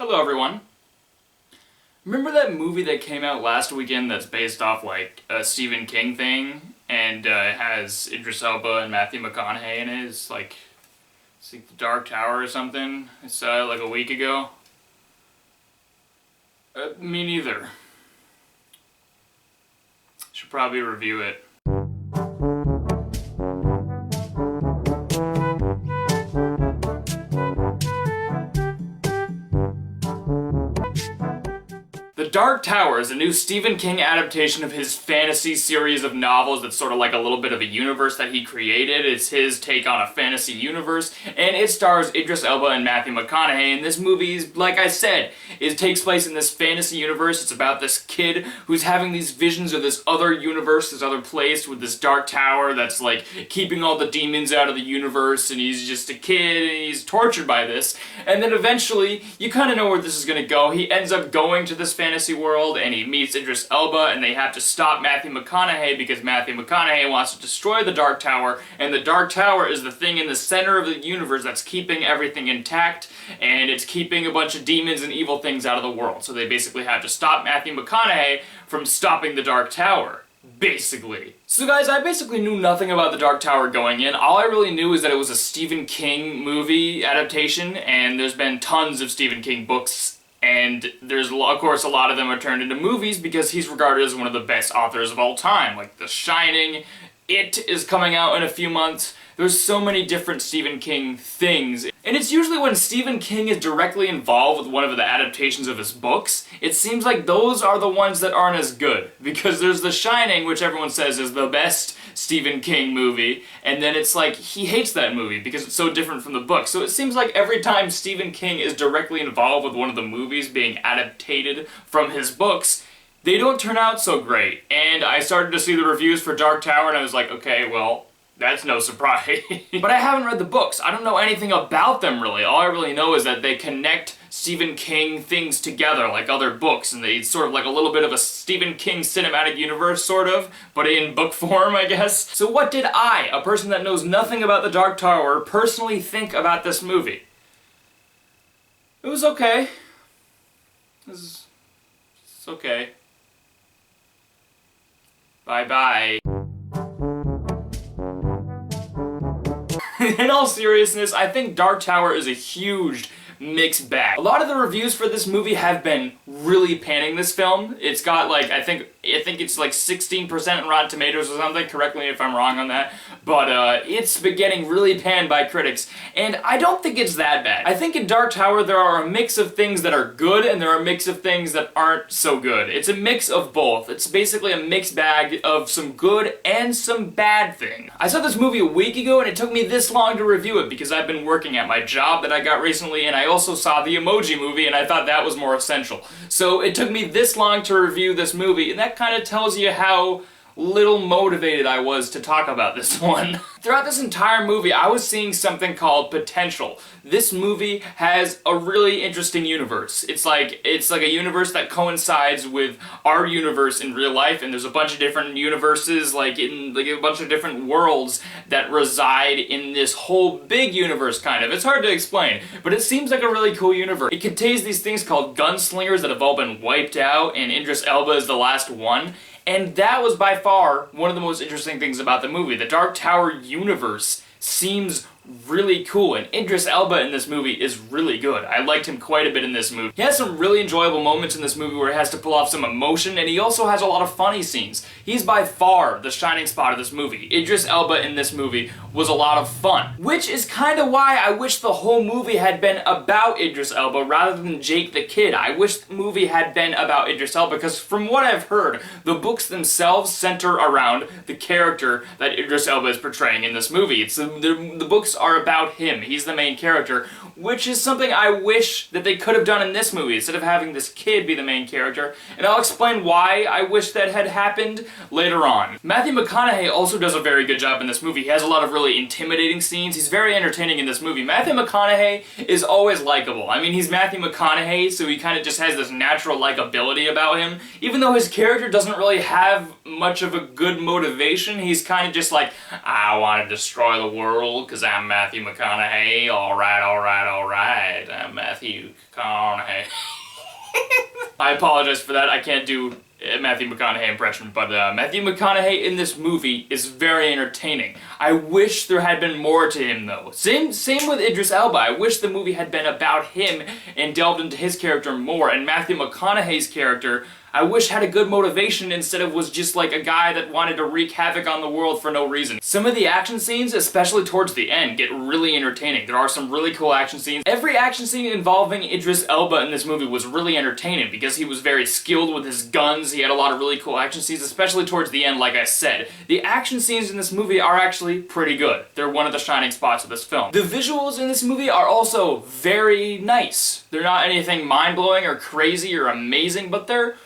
Hello everyone. Remember that movie that came out last weekend that's based off like a Stephen King thing and it has Idris Elba and Matthew McConaughey in it? It's like The Dark Tower or something. I saw it like a week ago. Me neither. Should probably review it. The Dark Tower is a new Stephen King adaptation of his fantasy series of novels that's sort of like a little bit of a universe that he created. It's his take on a fantasy universe, and it stars Idris Elba and Matthew McConaughey, and this movie is, like I said, it takes place in this fantasy universe. It's about this kid who's having these visions of this other universe, this other place with this dark tower that's like keeping all the demons out of the universe, and he's just a kid, and he's tortured by this, and then eventually, you kind of know where this is gonna go. He ends up going to this fantasy world and he meets Idris Elba and they have to stop Matthew McConaughey because Matthew McConaughey wants to destroy the Dark Tower, and the Dark Tower is the thing in the center of the universe that's keeping everything intact, and it's keeping a bunch of demons and evil things out of the world. So they basically have to stop Matthew McConaughey from stopping the Dark Tower. Basically. So guys, I basically knew nothing about the Dark Tower going in. All I really knew is that it was a Stephen King movie adaptation, and there's been tons of Stephen King books, and there's, of course, a lot of them are turned into movies because he's regarded as one of the best authors of all time. Like The Shining, It is coming out in a few months. There's so many different Stephen King things. And it's usually when Stephen King is directly involved with one of the adaptations of his books, it seems like those are the ones that aren't as good. Because there's The Shining, which everyone says is the best Stephen King movie, and then it's like, he hates that movie because it's so different from the book. So it seems like every time Stephen King is directly involved with one of the movies being adapted from his books, they don't turn out so great. And I started to see the reviews for Dark Tower and I was like, okay, well, that's no surprise. But I haven't read the books. I don't know anything about them really. All I really know is that they connect Stephen King things together like other books, and it's sort of like a little bit of a Stephen King cinematic universe, sort of, but in book form, I guess. So what did I, a person that knows nothing about the Dark Tower, personally think about this movie? It was okay. It's okay. Bye-bye. In all seriousness, I think Dark Tower is a huge mixed bag. A lot of the reviews for this movie have been really panning this film. It's got like, I think it's like 16% in Rotten Tomatoes or something, correct me if I'm wrong on that, but it's been getting really panned by critics, and I don't think it's that bad. I think in Dark Tower there are a mix of things that are good and there are a mix of things that aren't so good. It's a mix of both. It's basically a mixed bag of some good and some bad things. I saw this movie a week ago and it took me this long to review it because I've been working at my job that I got recently, and I also saw the Emoji Movie and I thought that was more essential. So it took me this long to review this movie, and that kind of tells you how little motivated I was to talk about this one. Throughout this entire movie, I was seeing something called potential. This movie has a really interesting universe. It's like a universe that coincides with our universe in real life, and there's a bunch of different universes, like a bunch of different worlds that reside in this whole big universe, kind of. It's hard to explain, but it seems like a really cool universe. It contains these things called gunslingers that have all been wiped out, and Idris Elba is the last one. And that was by far one of the most interesting things about the movie. The Dark Tower universe seems really cool, and Idris Elba in this movie is really good. I liked him quite a bit in this movie. He has some really enjoyable moments in this movie where he has to pull off some emotion, and he also has a lot of funny scenes. He's by far the shining spot of this movie. Idris Elba in this movie was a lot of fun, which is kind of why I wish the whole movie had been about Idris Elba rather than Jake the Kid. I wish the movie had been about Idris Elba because from what I've heard, the books themselves center around the character that Idris Elba is portraying in this movie. The books are about him. He's the main character, which is something I wish that they could have done in this movie instead of having this kid be the main character, and I'll explain why I wish that had happened later on. Matthew McConaughey also does a very good job in this movie. He has a lot of really intimidating scenes. He's very entertaining in this movie. Matthew McConaughey is always likable. I mean, he's Matthew McConaughey, so he kind of just has this natural likability about him. Even though his character doesn't really have much of a good motivation, he's kind of just like, I want to destroy the world because I'm Matthew McConaughey. Alright, I'm Matthew Matthew McConaughey. I apologize for that. I can't do a Matthew McConaughey impression, but Matthew McConaughey in this movie is very entertaining. I wish there had been more to him, though. Same with Idris Elba. I wish the movie had been about him and delved into his character more, and Matthew McConaughey's character, I wish had a good motivation instead of was just like a guy that wanted to wreak havoc on the world for no reason. Some of the action scenes, especially towards the end, get really entertaining. There are some really cool action scenes. Every action scene involving Idris Elba in this movie was really entertaining because he was very skilled with his guns. He had a lot of really cool action scenes, especially towards the end, like I said. The action scenes in this movie are actually pretty good. They're one of the shining spots of this film. The visuals in this movie are also very nice. They're not anything mind-blowing or crazy or amazing, but they're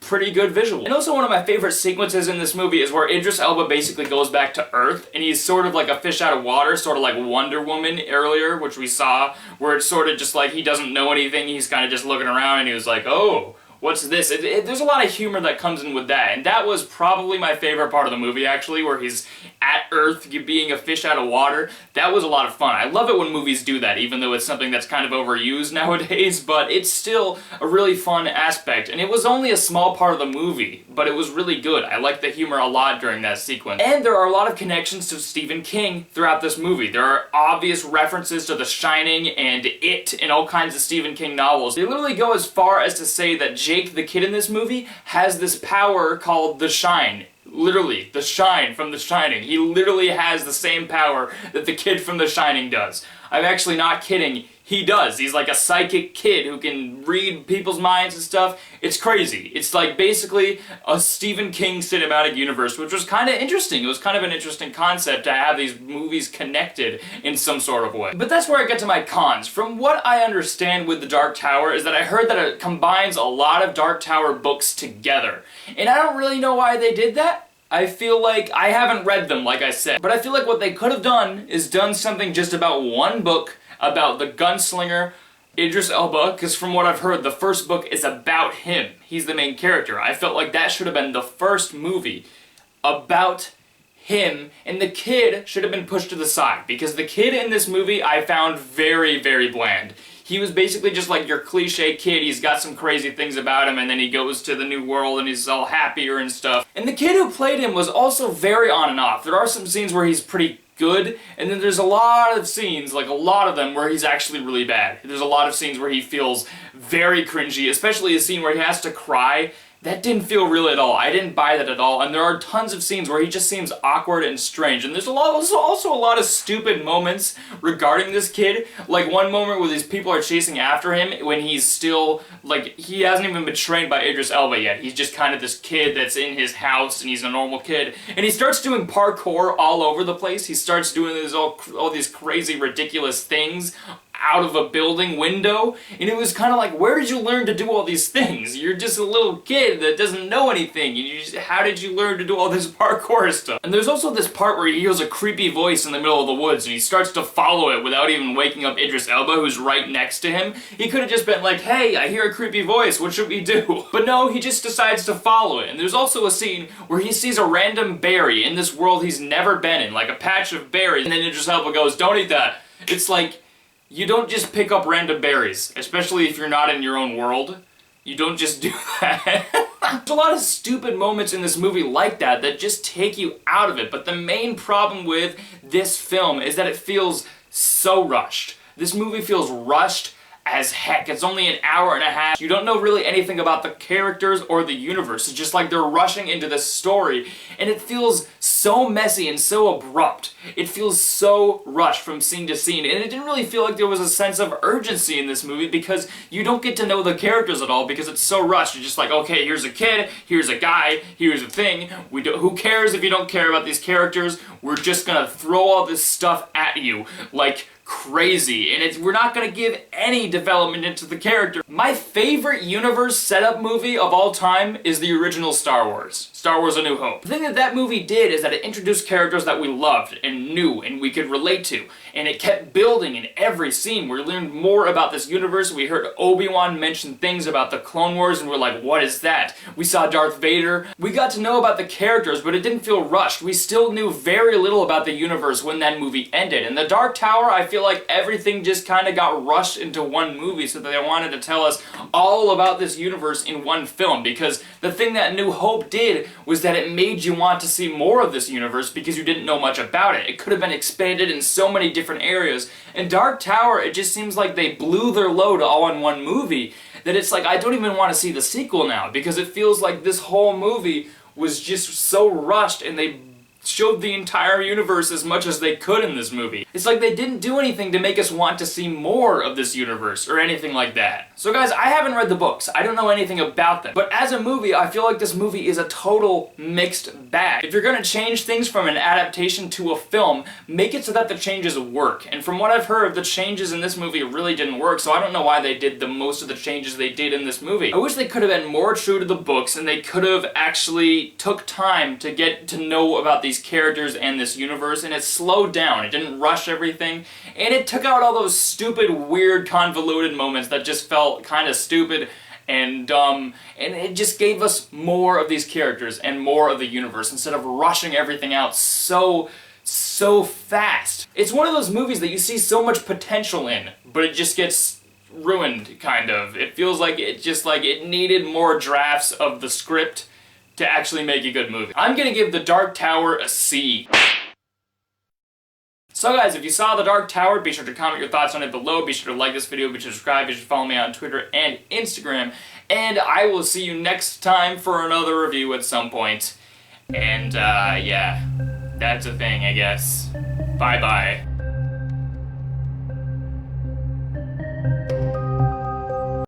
pretty good visuals. And also one of my favorite sequences in this movie is where Idris Elba basically goes back to Earth, and he's sort of like a fish out of water, sort of like Wonder Woman earlier, which we saw, where it's sort of just like he doesn't know anything, he's kind of just looking around, and he was like, oh, what's this? There's a lot of humor that comes in with that, and that was probably my favorite part of the movie, actually, where he's at Earth being a fish out of water. That was a lot of fun. I love it when movies do that, even though it's something that's kind of overused nowadays, but it's still a really fun aspect, and it was only a small part of the movie, but it was really good. I liked the humor a lot during that sequence. And there are a lot of connections to Stephen King throughout this movie. There are obvious references to The Shining and It and all kinds of Stephen King novels. They literally go as far as to say that Jake, the kid in this movie, has this power called The Shine. Literally, The Shine from The Shining. He literally has the same power that the kid from The Shining does. I'm actually not kidding. He does. He's like a psychic kid who can read people's minds and stuff. It's crazy. It's like basically a Stephen King cinematic universe, which was kind of interesting. It was kind of an interesting concept to have these movies connected in some sort of way. But that's where I get to my cons. From what I understand with The Dark Tower is that I heard that it combines a lot of Dark Tower books together. And I don't really know why they did that. I feel like I haven't read them, like I said. But I feel like what they could have done is done something just about one book about the gunslinger Idris Elba, because from what I've heard, the first book is about him. He's the main character. I felt like that should have been the first movie about him, and the kid should have been pushed to the side, because the kid in this movie I found very, very bland. He was basically just like your cliche kid. He's got some crazy things about him, and then he goes to the new world and he's all happier and stuff. And the kid who played him was also very on and off. There are some scenes where he's pretty good, and then there's a lot of scenes, like a lot of them, where he's actually really bad. There's a lot of scenes where he feels very cringy, especially a scene where he has to cry. That didn't feel real at all. I didn't buy that at all, and there are tons of scenes where he just seems awkward and strange, and there's also a lot of stupid moments regarding this kid. Like one moment where these people are chasing after him when he's still, like, he hasn't even been trained by Idris Elba yet. He's just kind of this kid that's in his house, and he's a normal kid, and he starts doing parkour all over the place. He starts doing all these crazy, ridiculous things out of a building window, and it was kind of like, where did you learn to do all these things? You're just a little kid that doesn't know anything. How did you learn to do all this parkour stuff? And there's also this part where he hears a creepy voice in the middle of the woods, and he starts to follow it without even waking up Idris Elba, who's right next to him. He could have just been like, hey, I hear a creepy voice, what should we do? But no, he just decides to follow it. And there's also a scene where he sees a random berry in this world he's never been in, like a patch of berries, and then Idris Elba goes, don't eat that. It's like, you don't just pick up random berries, especially if you're not in your own world. You don't just do that. There's a lot of stupid moments in this movie like that just take you out of it, but the main problem with this film is that it feels so rushed. This movie feels rushed as heck. It's only an hour and a half. You don't know really anything about the characters or the universe. It's just like they're rushing into this story, and it feels so messy and so abrupt. It feels so rushed from scene to scene, and it didn't really feel like there was a sense of urgency in this movie because you don't get to know the characters at all because it's so rushed. You're just like, okay, here's a kid, here's a guy, here's a thing. Who cares if you don't care about these characters? We're just gonna throw all this stuff at you like crazy, and we're not gonna give any development into the character. My favorite universe setup movie of all time is the original Star Wars. Star Wars A New Hope. The thing that movie did is that it introduced characters that we loved and knew and we could relate to. and it kept building in every scene. We learned more about this universe. We heard Obi-Wan mention things about the Clone Wars, and we're like, what is that? We saw Darth Vader. We got to know about the characters, but it didn't feel rushed. We still knew very little about the universe when that movie ended. In The Dark Tower, I feel like everything just kind of got rushed into one movie so that they wanted to tell us all about this universe in one film, because the thing that New Hope did was that it made you want to see more of this universe because you didn't know much about it. It could have been expanded in so many different areas. In Dark Tower, it just seems like they blew their load all in one movie, that it's like I don't even want to see the sequel now, because it feels like this whole movie was just so rushed and they showed the entire universe as much as they could in this movie. It's like they didn't do anything to make us want to see more of this universe or anything like that. So guys, I haven't read the books. I don't know anything about them. But as a movie, I feel like this movie is a total mixed bag. If you're gonna change things from an adaptation to a film, make it so that the changes work. And from what I've heard, the changes in this movie really didn't work, so I don't know why they did the most of the changes they did in this movie. I wish they could have been more true to the books and they could have actually took time to get to know about these characters and this universe, and it slowed down. It didn't rush everything, and it took out all those stupid, weird, convoluted moments that just felt kind of stupid and dumb, and it just gave us more of these characters and more of the universe instead of rushing everything out so fast. It's one of those movies that you see so much potential in, but it just gets ruined, kind of. It feels like it needed more drafts of the script to actually make a good movie. I'm gonna give The Dark Tower a C. So guys, if you saw The Dark Tower, be sure to comment your thoughts on it below. Be sure to like this video, be sure to subscribe, be sure to follow me on Twitter and Instagram. And I will see you next time for another review at some point. And yeah, that's a thing, I guess. Bye-bye.